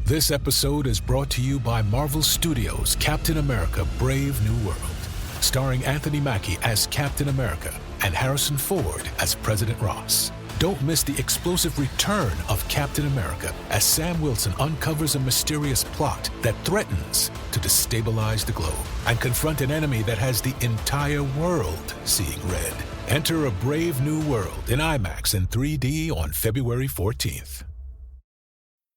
This episode is brought to you by Marvel Studios' Captain America: Brave New World, starring Anthony Mackie as Captain America and Harrison Ford as President Ross. Don't miss the explosive return of Captain America as Sam Wilson uncovers a mysterious plot that threatens to destabilize the globe and confront an enemy that has the entire world seeing red. Enter A Brave New World in IMAX and 3D on February 14th.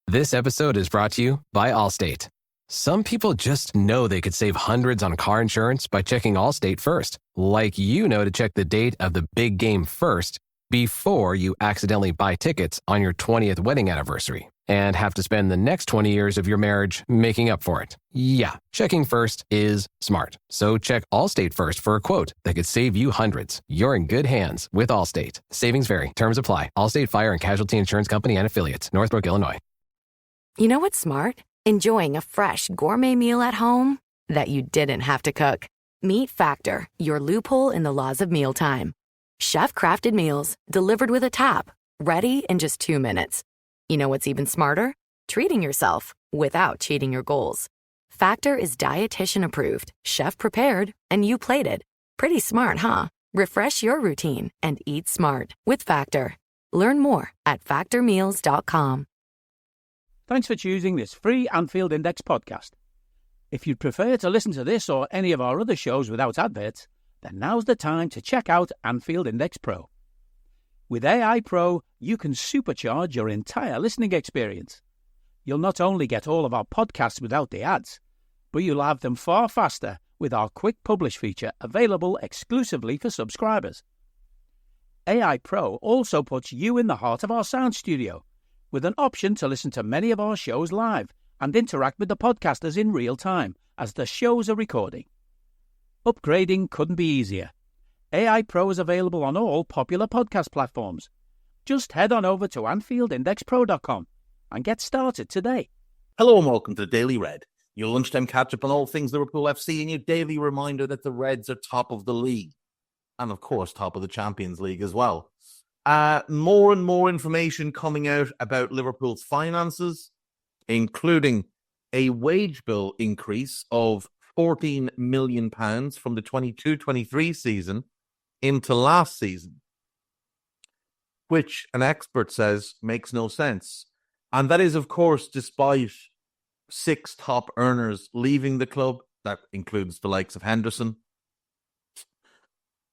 This episode is brought to you by Allstate. Some people just know they could save hundreds on car insurance by checking Allstate first, like you know to check the date of the big game first before you accidentally buy tickets on your 20th wedding anniversary and have to spend the next 20 years of your marriage making up for it. Yeah, checking first is smart. So check Allstate first for a quote that could save you hundreds. You're in good hands with Allstate. Savings vary. Terms apply. Allstate Fire and Casualty Insurance Company and Affiliates. Northbrook, Illinois. You know what's smart? Enjoying a fresh gourmet meal at home that you didn't have to cook. Meet Factor, your loophole in the laws of mealtime. Chef-crafted meals delivered with a tap, ready in just 2 minutes. You know what's even smarter? Treating yourself without cheating your goals. Factor is dietitian approved, chef prepared, and you plated. Pretty smart, huh? Refresh your routine and eat smart with Factor. Learn more at factormeals.com. Thanks for choosing this free Anfield Index podcast. If you'd prefer to listen to this or any of our other shows without adverts, then now's the time to check out Anfield Index Pro. With AI Pro, you can supercharge your entire listening experience. You'll not only get all of our podcasts without the ads, but you'll have them far faster with our Quick Publish feature available exclusively for subscribers. AI Pro also puts you in the heart of our sound studio, with an option to listen to many of our shows live and interact with the podcasters in real time as the shows are recording. Upgrading couldn't be easier. AI Pro is available on all popular podcast platforms. Just head on over to AnfieldIndexPro.com and get started today. Hello and welcome to Daily Red, your lunchtime catch-up on all things Liverpool FC and your daily reminder that the Reds are top of the league. And of course, top of the Champions League as well. More and more information coming out about Liverpool's finances, including a wage bill increase of £14 million from the 22-23 season into last season, which an expert says makes no sense. And that is, of course, despite 6 top earners leaving the club. That includes the likes of Henderson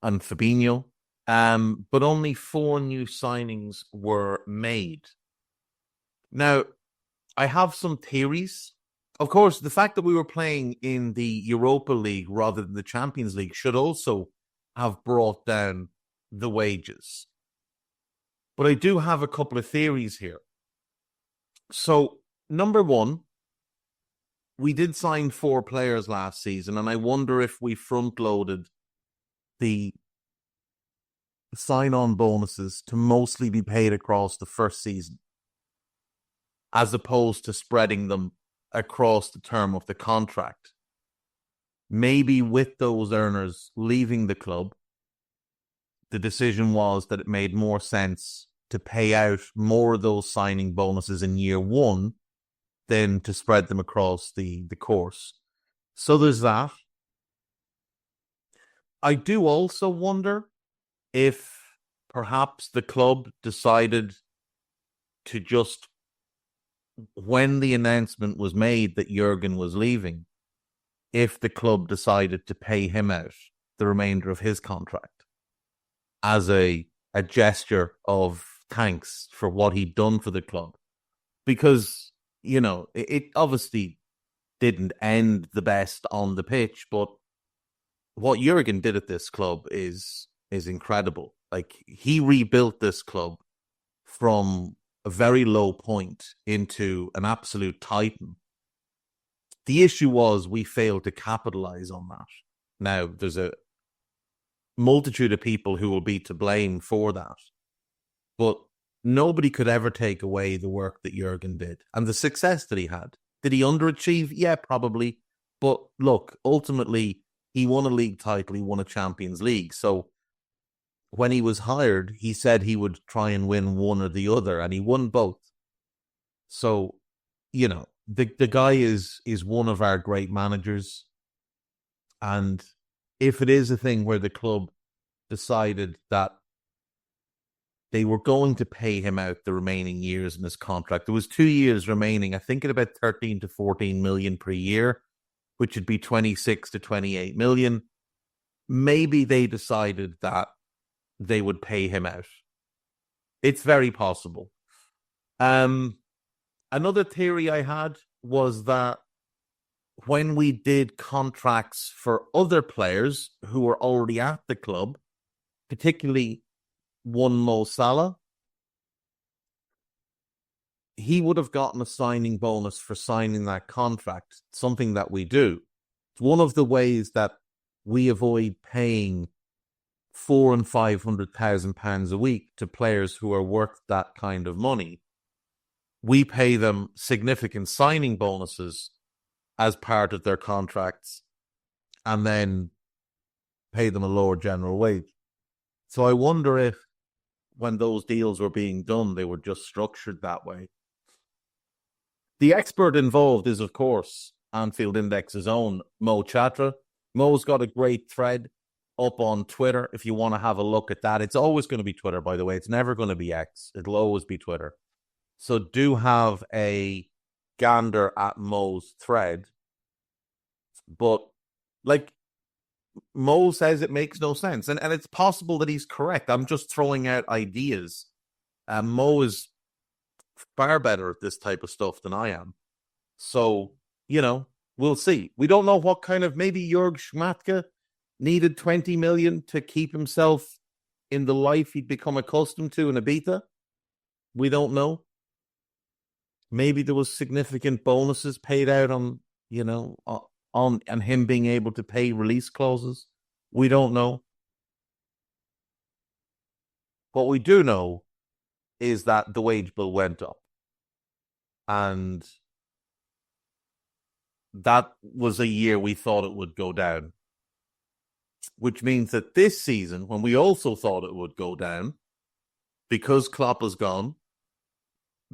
and Fabinho. But only 4 new signings were made. Now, I have some theories. Of course, the fact that we were playing in the Europa League rather than the Champions League should also have brought down the wages. But I do have a couple of theories here. So, number one, we did sign 4 players last season, and I wonder if we front-loaded the sign-on bonuses to mostly be paid across the first season, as opposed to spreading them across the term of the contract. Maybe with those earners leaving the club, the decision was that it made more sense to pay out more of those signing bonuses in year 1 than to spread them across the course. So there's that. I do also wonder if perhaps the club decided to just, when the announcement was made that Jurgen was leaving, if the club decided to pay him out the remainder of his contract as a gesture of thanks for what he'd done for the club. Because, you know, it obviously didn't end the best on the pitch, but what Jurgen did at this club is incredible. Like, he rebuilt this club from a very low point into an absolute titan. The issue was we failed to capitalize on that. Now, there's a multitude of people who will be to blame for that, but nobody could ever take away the work that Jurgen did and the success that he had. Did he underachieve? Yeah, probably. But look, ultimately, he won a league title, he won a Champions League. So when he was hired, he said he would try and win one or the other, and he won both. So, you know, the guy is one of our great managers. And if it is a thing where the club decided that they were going to pay him out the remaining years in his contract, there was 2 years remaining, I think at about 13 to 14 million per year, which would be 26 to 28 million. Maybe they decided that they would pay him out. It's very possible. Another theory I had was that when we did contracts for other players who were already at the club, particularly one Mo Salah, he would have gotten a signing bonus for signing that contract, something that we do. It's one of the ways that we avoid paying £400,000 and £500,000 a week to players who are worth that kind of money. We pay them significant signing bonuses as part of their contracts and then pay them a lower general wage. So I wonder if when those deals were being done, they were just structured that way. The expert involved is, of course, Anfield Index's own Mo Chatra. Mo's got a great thread up on Twitter if you want to have a look at that. It's always going to be Twitter, by the way. It's never going to be X. It'll always be Twitter. So do have a gander at Mo's thread. But, like, Mo says it makes no sense. And it's possible that he's correct. I'm just throwing out ideas. Mo is far better at this type of stuff than I am. So, we'll see. We don't know what kind of, maybe Jörg Schmatke needed 20 million to keep himself in the life he'd become accustomed to in Ibiza. We don't know. Maybe there was significant bonuses paid out on him being able to pay release clauses. We don't know. What we do know is that the wage bill went up. And that was a year we thought it would go down. Which means that this season, when we also thought it would go down, because Klopp is gone,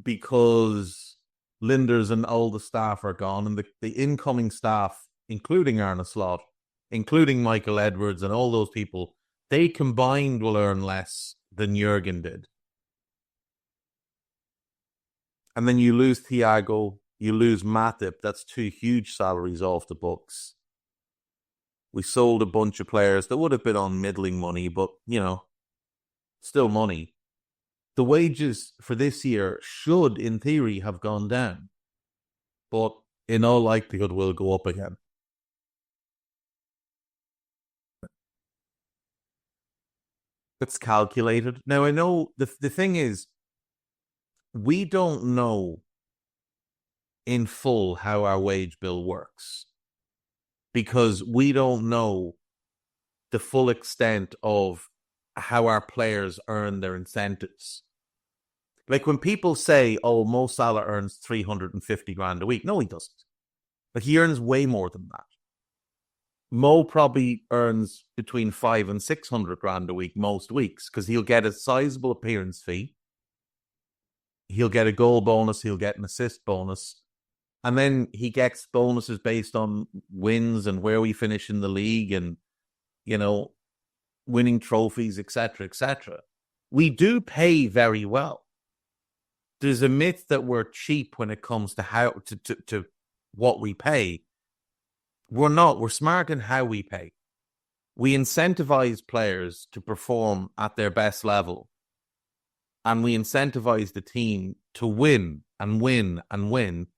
because Linders and all the staff are gone, and the incoming staff, including Arne Slot, including Michael Edwards and all those people, they combined will earn less than Jurgen did. And then you lose Thiago, you lose Matip. That's 2 huge salaries off the books. We sold a bunch of players that would have been on middling money, but, still money. The wages for this year should, in theory, have gone down. But in all likelihood, will go up again. It's calculated. Now, I know the thing is, we don't know in full how our wage bill works. Because we don't know the full extent of how our players earn their incentives. Like when people say, oh, Mo Salah earns 350 grand a week. No, he doesn't. But he earns way more than that. Mo probably earns between 500 and 600 grand a week most weeks because he'll get a sizable appearance fee. He'll get a goal bonus. He'll get an assist bonus. And then he gets bonuses based on wins and where we finish in the league and, winning trophies, etc., etc. We do pay very well. There's a myth that we're cheap when it comes to how to what we pay. We're not. We're smart in how we pay. We incentivize players to perform at their best level. And we incentivize the team to win and win and win.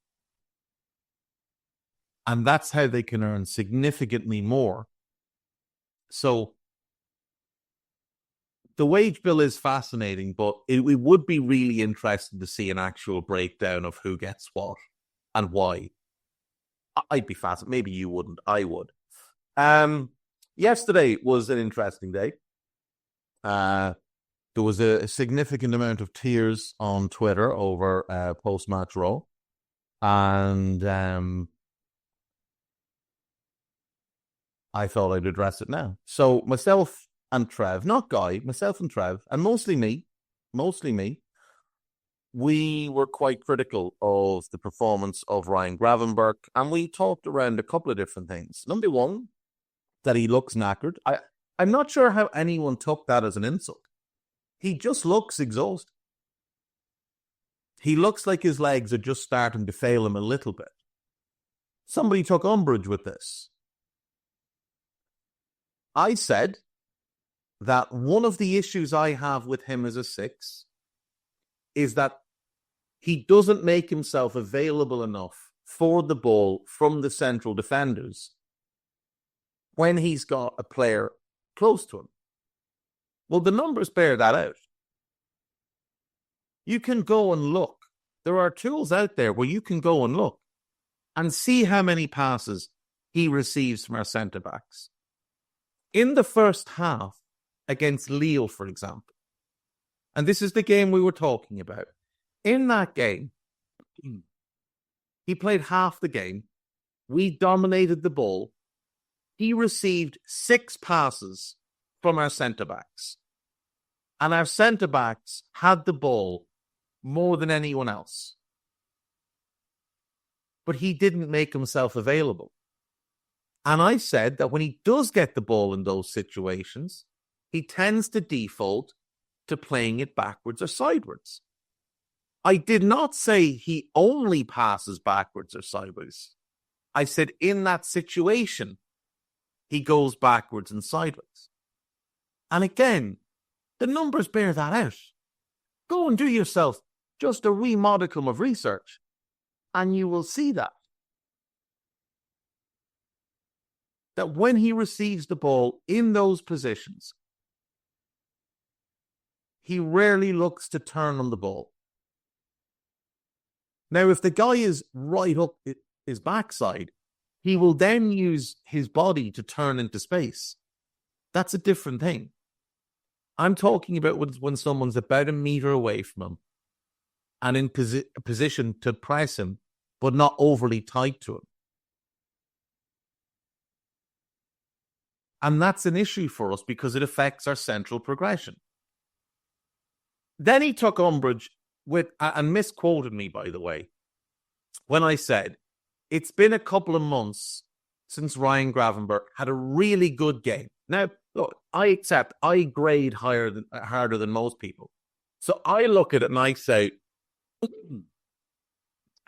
And that's how they can earn significantly more. So the wage bill is fascinating, but it would be really interesting to see an actual breakdown of who gets what and why. I'd be fascinated. Maybe you wouldn't. I would. Yesterday was an interesting day. There was a significant amount of tears on Twitter over post-match Raw. And I thought I'd address it now. So myself and Trev, not Guy, myself and Trev, and mostly me, we were quite critical of the performance of Ryan Gravenberch, and we talked around a couple of different things. Number one, that he looks knackered. I'm not sure how anyone took that as an insult. He just looks exhausted. He looks like his legs are just starting to fail him a little bit. Somebody took umbrage with this. I said that one of the issues I have with him as a 6 is that he doesn't make himself available enough for the ball from the central defenders when he's got a player close to him. Well, the numbers bear that out. You can go and look. There are tools out there where you can go and look and see how many passes he receives from our centre-backs. In the first half against Lille, for example, and this is the game we were talking about, in that game, he played half the game. We dominated the ball. He received 6 passes from our centre-backs. And our centre-backs had the ball more than anyone else. But he didn't make himself available. And I said that when he does get the ball in those situations, he tends to default to playing it backwards or sideways. I did not say he only passes backwards or sideways. I said in that situation, he goes backwards and sideways. And again, the numbers bear that out. Go and do yourself just a wee modicum of research, and you will see that. That when he receives the ball in those positions, he rarely looks to turn on the ball. Now, if the guy is right up his backside, he will then use his body to turn into space. That's a different thing. I'm talking about when someone's about a meter away from him and in position to press him, but not overly tight to him. And that's an issue for us because it affects our central progression. Then he took umbrage with, and misquoted me, by the way, when I said, it's been a couple of months since Ryan Gravenberch had a really good game. Now, look, I accept I grade harder than most people. So I look at it and I say, 10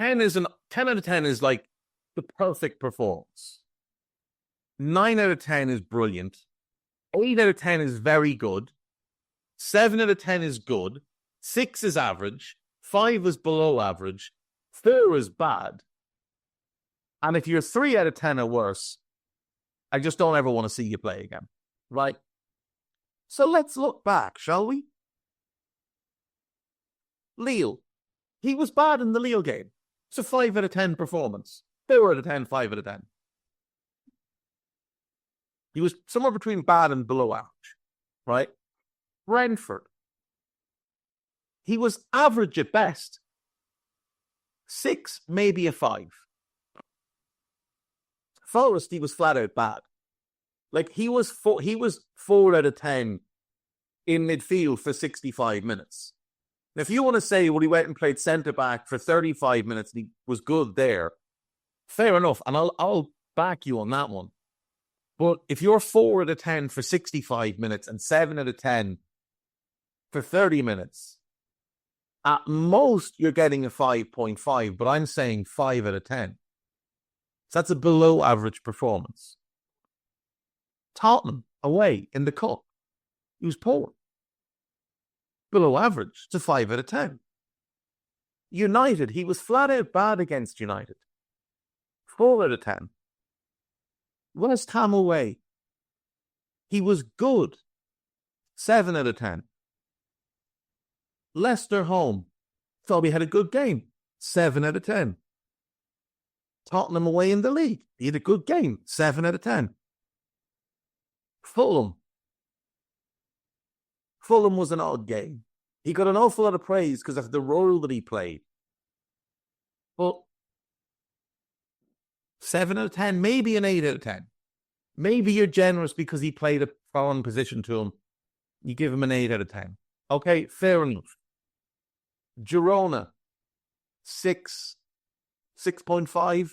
out of 10 is like the perfect performance. 9 out of 10 is brilliant. 8 out of 10 is very good. 7 out of 10 is good. 6 is average. 5 is below average. 4 is bad. And if you're 3 out of 10 or worse, I just don't ever want to see you play again. Right? So let's look back, shall we? Lille. He was bad in the Lille game. It's a 5 out of 10 performance. 4 out of 10, 5 out of 10. He was somewhere between bad and below average. Right? Brentford. He was average at best. 6, maybe a 5. Forest, he was flat out bad. Like, he was 4 out of 10 in midfield for 65 minutes. Now, if you want to say, well, he went and played centre-back for 35 minutes and he was good there, fair enough, and I'll back you on that one. But if you're 4 out of 10 for 65 minutes and 7 out of 10 for 30 minutes, at most, you're getting a 5.5, but I'm saying 5 out of 10. So that's a below average performance. Tottenham, away in the cup. He was poor. Below average to 5 out of 10. United, he was flat out bad against United. 4 out of 10. West Ham away. He was good. 7 out of 10. Leicester home. Thought he had a good game. 7 out of 10. Tottenham away in the league. He had a good game. 7 out of 10. Fulham. Fulham was an odd game. He got an awful lot of praise because of the role that he played. But 7 out of 10, maybe an 8 out of 10. Maybe you're generous because he played a foreign position to him. You give him an 8 out of 10. Okay, fair enough. Girona, 6, 6.5.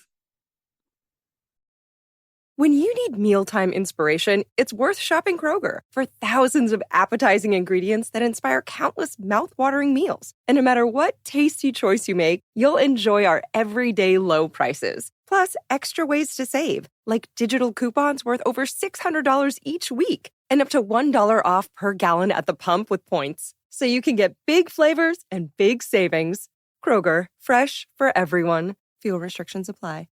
When you need mealtime inspiration, it's worth shopping Kroger for thousands of appetizing ingredients that inspire countless mouthwatering meals. And no matter what tasty choice you make, you'll enjoy our everyday low prices. Plus, extra ways to save, like digital coupons worth over $600 each week and up to $1 off per gallon at the pump with points. So you can get big flavors and big savings. Kroger, fresh for everyone. Fuel restrictions apply.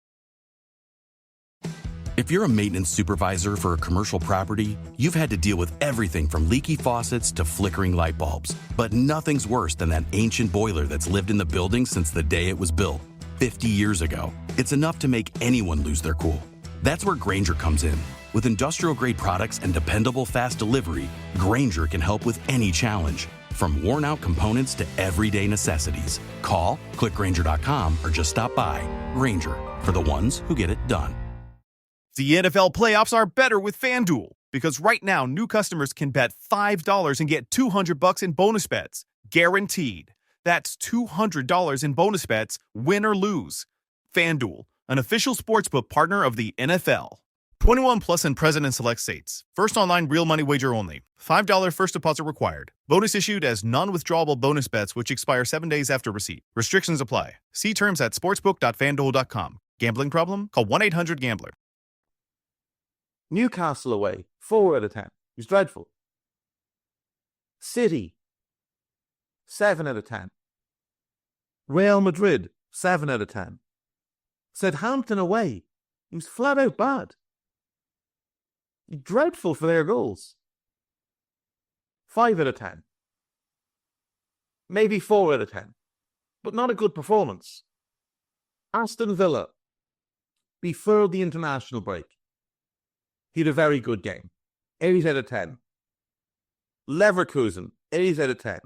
If you're a maintenance supervisor for a commercial property, you've had to deal with everything from leaky faucets to flickering light bulbs. But nothing's worse than that ancient boiler that's lived in the building since the day it was built, 50 years ago. It's enough to make anyone lose their cool. That's where Grainger comes in. With industrial-grade products and dependable fast delivery, Grainger can help with any challenge. From worn-out components to everyday necessities. Call, click Grainger.com, or just stop by. Grainger, for the ones who get it done. The NFL playoffs are better with FanDuel, because right now new customers can bet $5 and get $200 in bonus bets, guaranteed. That's $200 in bonus bets, win or lose. FanDuel, an official sportsbook partner of the NFL. 21 plus and present in select states. First online real money wager only. $5 first deposit required. Bonus issued as non-withdrawable bonus bets which expire 7 days after receipt. Restrictions apply. See terms at sportsbook.fanduel.com. Gambling problem? Call 1-800-GAMBLER. Newcastle away, 4 out of 10. It was dreadful. City, 7 out of 10. Real Madrid, 7 out of 10. Southampton away, it was flat out bad. Dreadful for their goals. 5 out of 10. Maybe 4 out of 10. But not a good performance. Aston Villa, before the international break, he had a very good game. 8 out of 10. Leverkusen, 8 out of 10.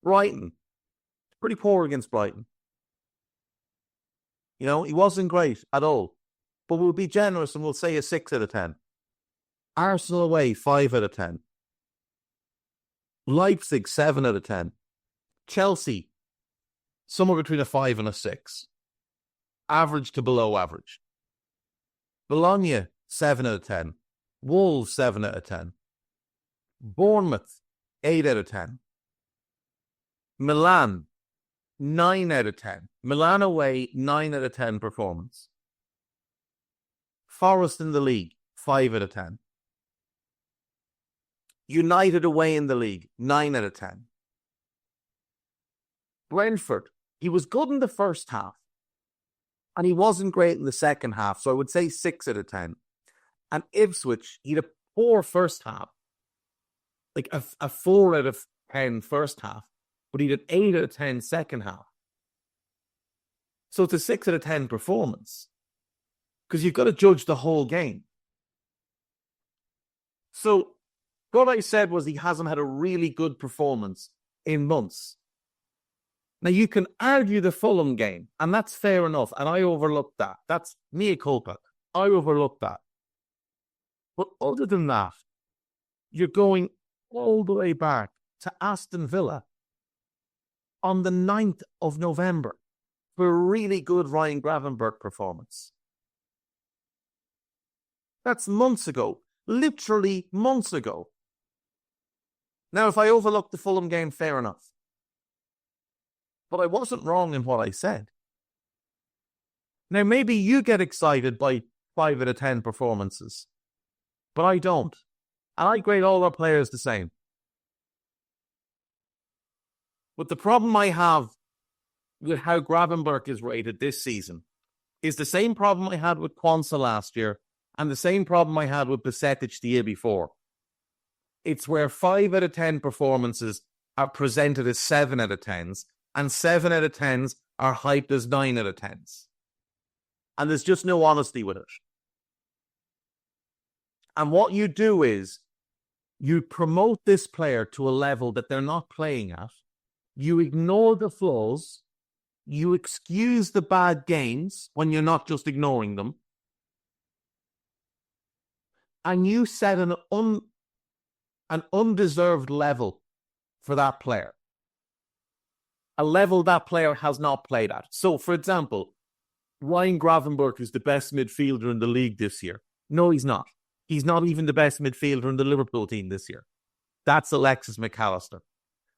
Brighton, pretty poor against Brighton. You know, he wasn't great at all. But we'll be generous and we'll say a 6 out of 10. Arsenal away, 5 out of 10. Leipzig, 7 out of 10. Chelsea, somewhere between a 5 and a 6. Average to below average. Bologna, 7 out of 10. Wolves, 7 out of 10. Bournemouth, 8 out of 10. Milan, 9 out of 10. Milan away, 9 out of 10 performance. Forest in the league, 5 out of 10. United away in the league, 9 out of 10. Brentford, he was good in the first half. And he wasn't great in the second half, so I would say 6 out of 10. And Ipswich, he had a poor first half. Like a 4 out of 10 first half. But he did 8 out of 10 second half. So it's a 6 out of 10 performance. Because you've got to judge the whole game. So what I said was he hasn't had a really good performance in months. Now, you can argue the Fulham game, and that's fair enough, and I overlooked that. That's mea culpa. I overlooked that. But other than that, you're going all the way back to Aston Villa on the 9th of November for a really good Ryan Gravenberch performance. That's months ago. Literally months ago. Now, if I overlooked the Fulham game, fair enough. But I wasn't wrong in what I said. Now, maybe you get excited by 5 out of 10 performances. But I don't. And I grade all our players the same. But the problem I have with how Gravenberch is rated this season is the same problem I had with Quansah last year and the same problem I had with Bajcetic the year before. It's where 5 out of 10 performances are presented as 7 out of 10s and 7 out of 10s are hyped as 9 out of 10s. And there's just no honesty with it. And what you do is you promote this player to a level that they're not playing at. You ignore the flaws. You excuse the bad games when you're not just ignoring them. And you set an undeserved level for that player. a level that player has not played at. So, for example, Ryan Gravenberch is the best midfielder in the league this year. No, he's not. He's not even the best midfielder in the Liverpool team this year. That's Alexis McAllister.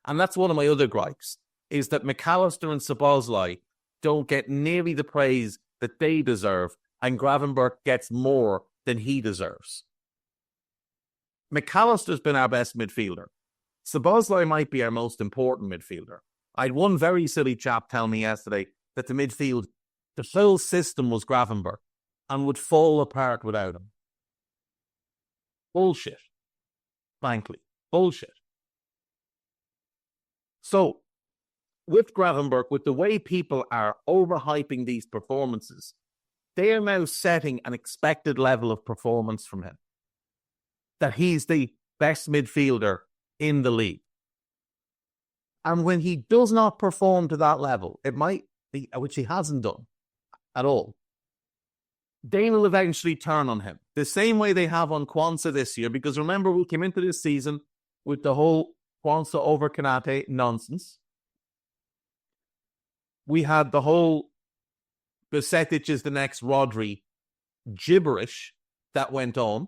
And that's one of my other gripes, is that McAllister and Szoboszlai don't get nearly the praise that they deserve, and Gravenberch gets more than he deserves. McAllister's been our best midfielder. Szoboszlai might be our most important midfielder. I had one very silly chap tell me yesterday that the full system was Gravenberch and would fall apart without him. Bullshit. Frankly, bullshit. So, with Gravenberch, with the way people are overhyping these performances, they are now setting an expected level of performance from him. That he's the best midfielder in the league. And when he does not perform to that level, it might be, which he hasn't done at all, they will eventually turn on him. The same way they have on Quansah this year, because remember, we came into this season with the whole Quansah over Konate nonsense. We had the whole Besetic is the next Rodri gibberish that went on.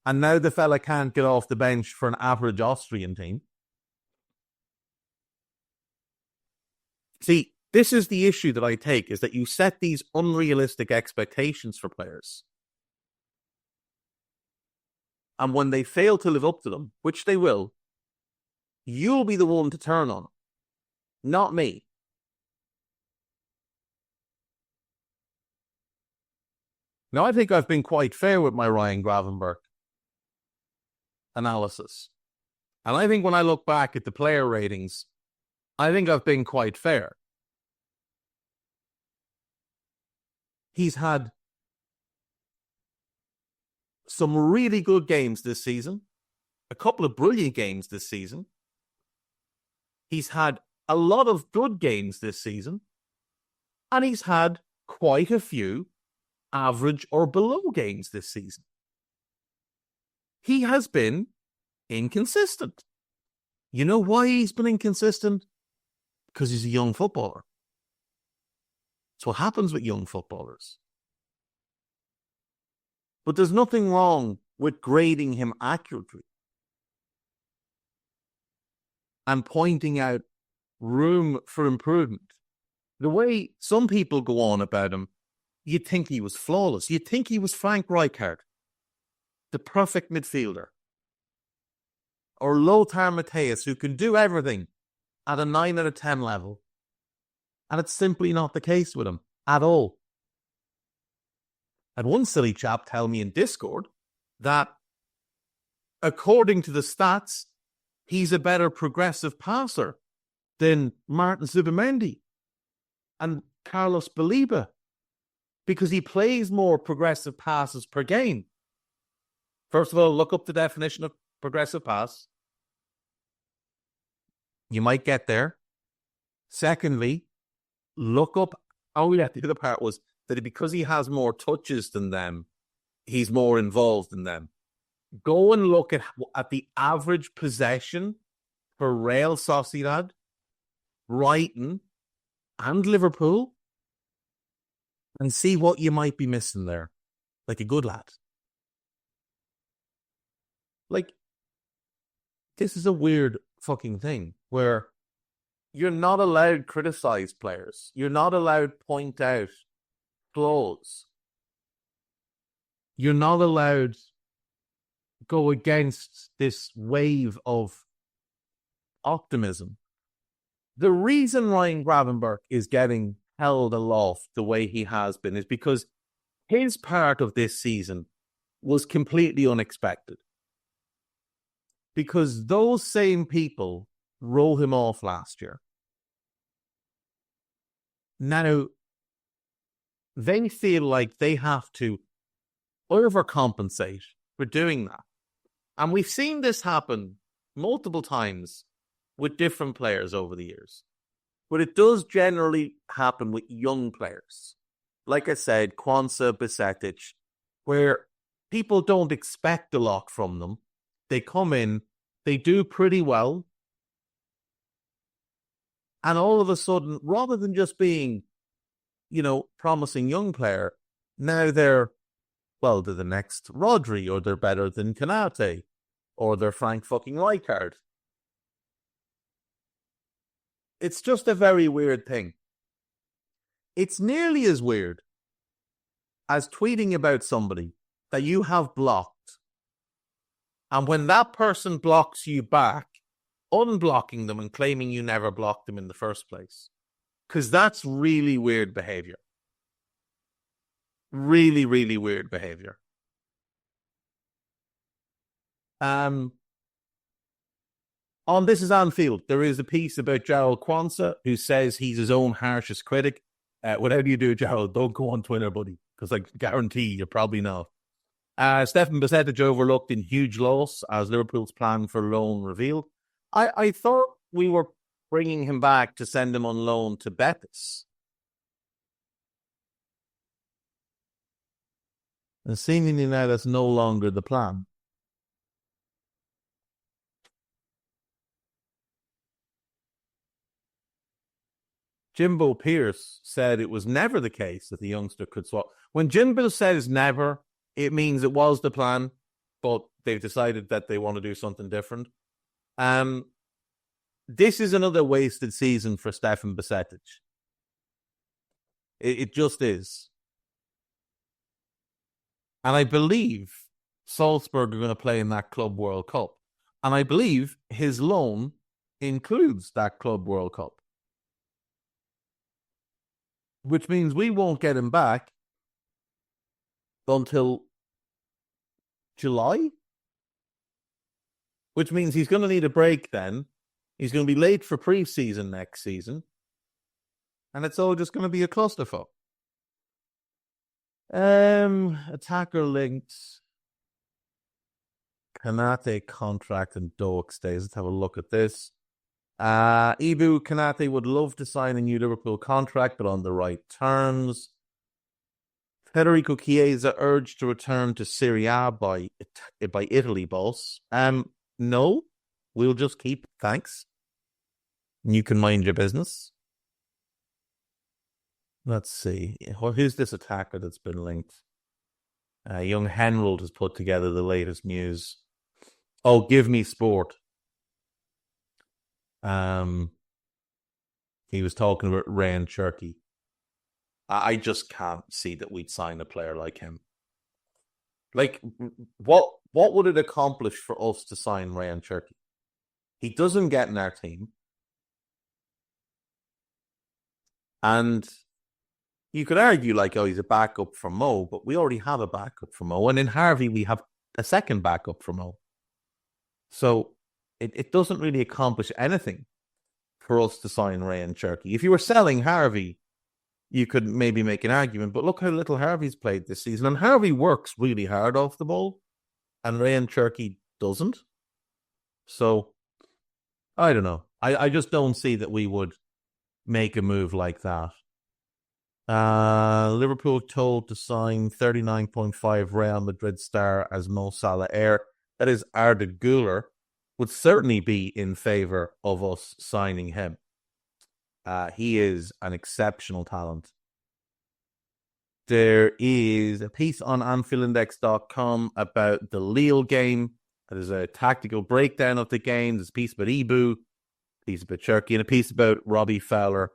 And now the fella can't get off the bench for an average Austrian team. See, this is the issue that I take, is that you set these unrealistic expectations for players. And when they fail to live up to them, which they will, you'll be the one to turn on them, not me. Now, I think I've been quite fair with my Ryan Gravenberch analysis. And I think when I look back at the player ratings, I think I've been quite fair. He's had some really good games this season, a couple of brilliant games this season. He's had a lot of good games this season, and he's had quite a few average or below games this season. He has been inconsistent. You know why he's been inconsistent? Because he's a young footballer. That's what happens with young footballers. But there's nothing wrong with grading him accurately and pointing out room for improvement. The way some people go on about him, you'd think he was flawless. You'd think he was Frank Rijkaard, the perfect midfielder. Or Lothar Matthäus, who can do everything at a 9 out of 10 level. And it's simply not the case with him at all. I had one silly chap tell me in Discord that, according to the stats, he's a better progressive passer than Martin Zubimendi and Carlos Baliba, because he plays more progressive passes per game. First of all, look up the definition of progressive pass. You might get there. Secondly, look up, the other part was that because he has more touches than them, he's more involved in them. Go and look at the average possession for Real Sociedad, Brighton, and Liverpool, and see what you might be missing there. Like a good lad. Like, this is a weird fucking thing where you're not allowed to criticize players. You're not allowed to point out flaws. You're not allowed to go against this wave of optimism. The reason Ryan Gravenberch is getting held aloft the way he has been is because his part of this season was completely unexpected. Because those same people wrote him off last year. Now, they feel like they have to overcompensate for doing that. And we've seen this happen multiple times with different players over the years. But it does generally happen with young players. Like I said, Quansah, Besetic, where people don't expect a lot from them. They come in, they do pretty well, And all of a sudden, rather than just being, promising young player, now they're the next Rodri, or they're better than Konate, or they're Frank fucking Rijkaard. It's just a very weird thing. It's nearly as weird as tweeting about somebody that you have blocked, and when that person blocks you back, unblocking them and claiming you never blocked them in the first place. Because that's really weird behavior. Really, really weird behavior. On This Is Anfield, there is a piece about Gerald Kwanzaa, who says he's his own harshest critic. Whatever you do, Gerald, don't go on Twitter, buddy, because I guarantee you're probably not. Stefan Bajcetic overlooked in huge loss as Liverpool's plan for loan revealed. I thought we were bringing him back to send him on loan to Betis. And seemingly now that's no longer the plan. Jimbo Pierce said it was never the case that the youngster could swap. When Jimbo says never, it means it was the plan, but they've decided that they want to do something different. This is another wasted season for Stefan Bajcetic. It just is. And I believe Salzburg are going to play in that Club World Cup. And I believe his loan includes that Club World Cup. Which means we won't get him back until July. Which means he's going to need a break then. He's going to be late for pre-season next season. And it's all just going to be a clusterfuck. Attacker links. Konate contract and Doak stays. Let's have a look at this. Ibu Konate would love to sign a new Liverpool contract, but on the right terms. Federico Chiesa urged to return to Serie A by Italy, boss. No, we'll just keep. Thanks. You can mind your business. Let's see. Who's this attacker that's been linked? Young Henrold has put together the latest news. Oh, Give Me Sport. He was talking about Ryan Cherky. I just can't see that we'd sign a player like him. Like, what would it accomplish for us to sign Ryan Cherky? He doesn't get in our team. And you could argue, like, oh, he's a backup for Mo, but we already have a backup for Mo. And in Harvey, we have a second backup for Mo. So it doesn't really accomplish anything for us to sign Ryan Cherky. If you were selling Harvey, you could maybe make an argument, but look how little Harvey's played this season. And Harvey works really hard off the ball, and Ryan Cherky doesn't. So, I don't know. I just don't see that we would make a move like that. Liverpool told to sign 39.5 Real Madrid star as Mo Salah heir. That is Arda Güler. Would certainly be in favour of us signing him. He is an exceptional talent. There is a piece on AnfieldIndex.com about the Lille game. There's a tactical breakdown of the game. There's a piece about Ibu, a piece about Cherky, and a piece about Robbie Fowler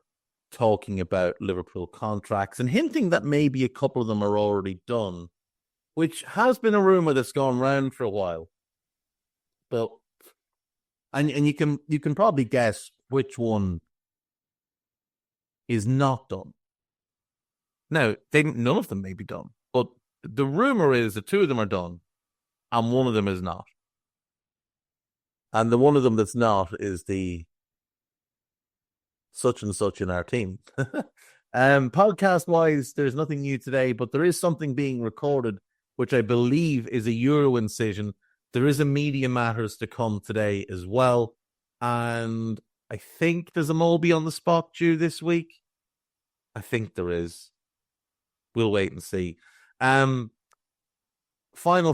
talking about Liverpool contracts and hinting that maybe a couple of them are already done, which has been a rumour that's gone round for a while. But and you can probably guess which one is not done. Now, none of them may be done, but the rumor is that two of them are done and one of them is not. And the one of them that's not is the such and such in our team. Podcast-wise, there's nothing new today, but there is something being recorded, which I believe is a Euro incision. There is a Media Matters to come today as well. And I think there's a Moby on the spot due this week. I think there is. We'll wait and see. Final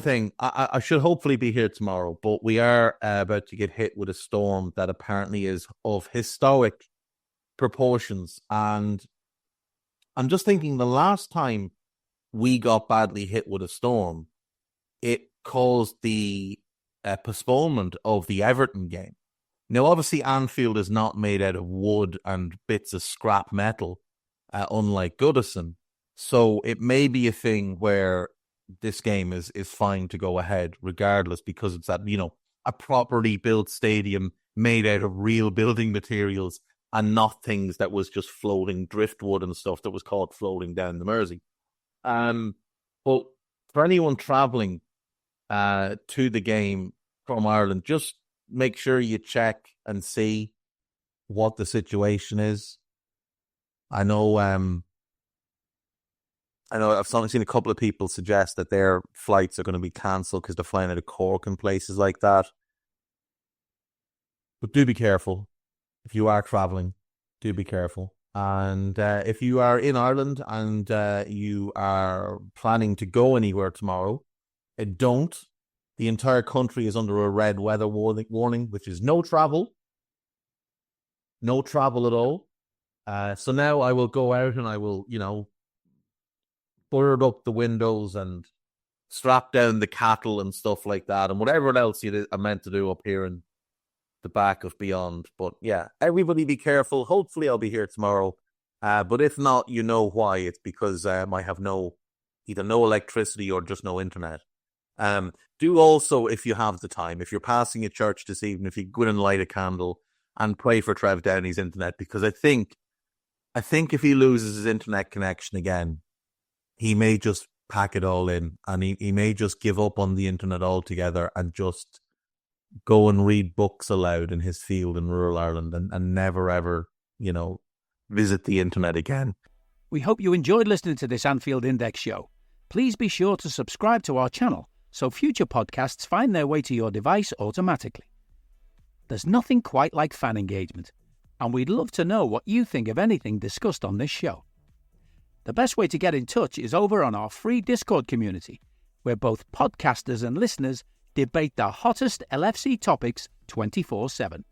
thing. I should hopefully be here tomorrow, but we are about to get hit with a storm that apparently is of historic proportions. And I'm just thinking the last time we got badly hit with a storm, it caused the postponement of the Everton game. Now, obviously, Anfield is not made out of wood and bits of scrap metal, unlike Goodison. So it may be a thing where this game is fine to go ahead regardless, because it's at, a properly built stadium made out of real building materials and not things that was just floating driftwood and stuff that was caught floating down the Mersey. But for anyone travelling to the game from Ireland, just make sure you check and see what the situation is. I know I've seen a couple of people suggest that their flights are going to be cancelled because they're flying out of Cork and places like that. But do be careful. If you are travelling, do be careful. And if you are in Ireland and you are planning to go anywhere tomorrow, don't. The entire country is under a red weather warning, which is no travel. No travel at all. So now I will go out and I will, bird up the windows and strap down the cattle and stuff like that, and whatever else I'm meant to do up here in the back of Beyond. But yeah, everybody be careful. Hopefully I'll be here tomorrow. But if not, you know why. It's because I have either no electricity or just no internet. Do also, if you have the time, if you're passing a church this evening, if you go in and light a candle and pray for Trev Downey's internet, because I think if he loses his internet connection again, he may just pack it all in, and he may just give up on the internet altogether and just go and read books aloud in his field in rural Ireland and never ever, visit the internet again. We hope you enjoyed listening to this Anfield Index show. Please be sure to subscribe to our channel so future podcasts find their way to your device automatically. There's nothing quite like fan engagement, and we'd love to know what you think of anything discussed on this show. The best way to get in touch is over on our free Discord community, where both podcasters and listeners debate the hottest LFC topics 24/7.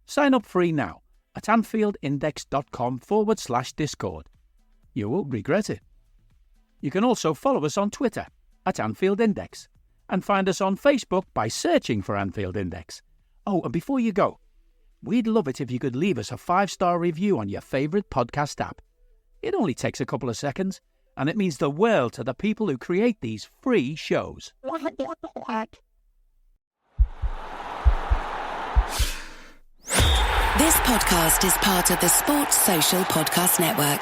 Sign up free now at AnfieldIndex.com/Discord. You won't regret it. You can also follow us on Twitter at Anfield Index and find us on Facebook by searching for Anfield Index. Oh, and before you go, we'd love it if you could leave us a 5-star review on your favourite podcast app. It only takes a couple of seconds, and it means the world to the people who create these free shows. This podcast is part of the Sports Social Podcast Network.